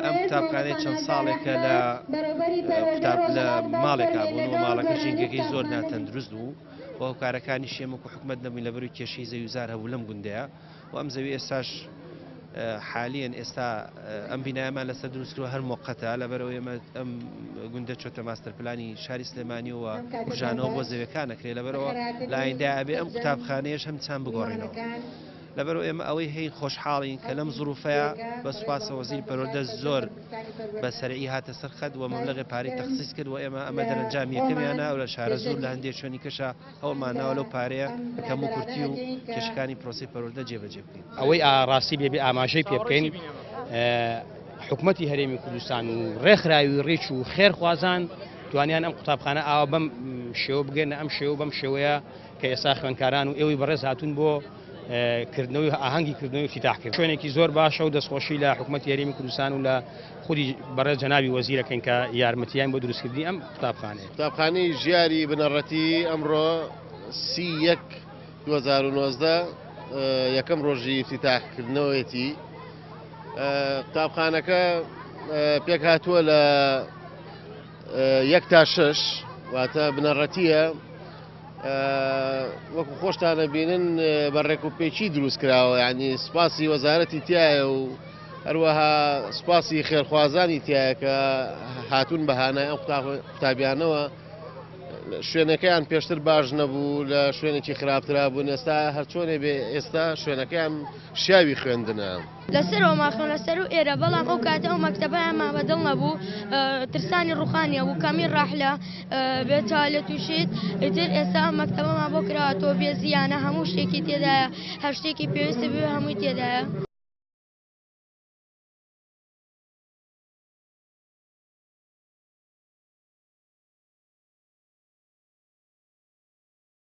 ئەم قوتابخانەی چەند ساڵێکە لە قوتاب لە ماڵێکا بوون و ماڵەکە ژینگەکەی زۆر ناتەندروست بوو و هۆکارەکانی شێمەکو حکومەت نەبووین لەبەروی کێشەی زەویزار هەبوو لەم گوندەیە و ئەم زەوی ئێستاش حالیان ئێستا ئەم بینایەمان لەسەر دروستکردوە هەر موقەتە لەبەرەوە ئێمە ئەم گوندە چۆتە ماستەرپلانی شاری سلێمانی و ورژانەوە بۆ زەویەکان ئەکرێ لەبەرەوە لە ئایندای ئەبێ ئەم قوتابخانەیەش هەم چەند بگۆڕێنەوە لەبەرەوە ئێمە ئەوەی هەین خۆشحاڵین کە لەم زروفەیە بە سوپاسە وەزیری پەروەردە زۆر بە سەرعی هاتە سەر خەت و مەبلەغی پارەی تەخسیس کرد و ئێمە ئەمە دەرەنجام یەکەمیانە و لە شارە زۆر لە هەندێک شوێنی کەشە هەوڵماناوە لەو پارەیە کەم و کورتی و کێشەکانی پرۆسی پەروەردە جێبەجێ بکەین ئەوەی ئاڕاستی بێبێ ئاماژەی پێ بکەین حکوومەتی هەرێمی کوردستان و ڕێکخراوی ڕێچ و خێرخوازان توانیان ئەم قوتابخانە ئاوا بەم شێوە بگەن ئەم شێوە بەم شێوەیە کە ئێستا خوێندکاران و ئێوەی بەڕێز هاتوون بۆ کردنەوەی ئاهەنگی کردنەوەی افتتاح کرد شوێنێکی زۆر باشە و دەستخۆشی لە حکوومەتی هەرێمی کوردستان و لە خودی بەڕێز جەنابی وەزیرەکەین کە یارمەتیان بۆ دروستکردنی ئەم قوتابخانەیە. قوتابخانەی ژیاری بنەڕەتی ئەمڕۆ 31/2019 یەکەم ڕۆژی افتتاحکردنەوەیەتی قوتابخانەکە پێک هاتووە لە 1 تا 6 واتە بنەڕەتیە وەکو خۆشتانە بینن بەڕێک و پێچی دروست کراوە یعنی سوپاسی وەزارەتی تایە و هەروەها سوپاسی خێرخوازانی تایە کە هاتوون بەهانای ئەم قوتابیانەوە شوێنەکەیان پێشتر باش نەبوو لە شوێنێکی خراپترا بوون ئێستا هەرچۆنێ بێ ئێستا شوێنەکەیان شیاوی خوێندنە لەسەرەوە ماخۆن لەسەر و ئێرە بەڵام ئەو کاتە ئەو مەکتەبەیانمان بەدڵ نەبوو ترسانی ڕوخانیە بوو کەمی ڕاحلە بێتە لە تووشیت ئیتر ئێستا ئەم مەکتەبەمان بۆ کراوەتەوە بێزیانە هەموو شتێکی تێدایە هەر شتێکی پێویستە بێ هەمووی تێدایە.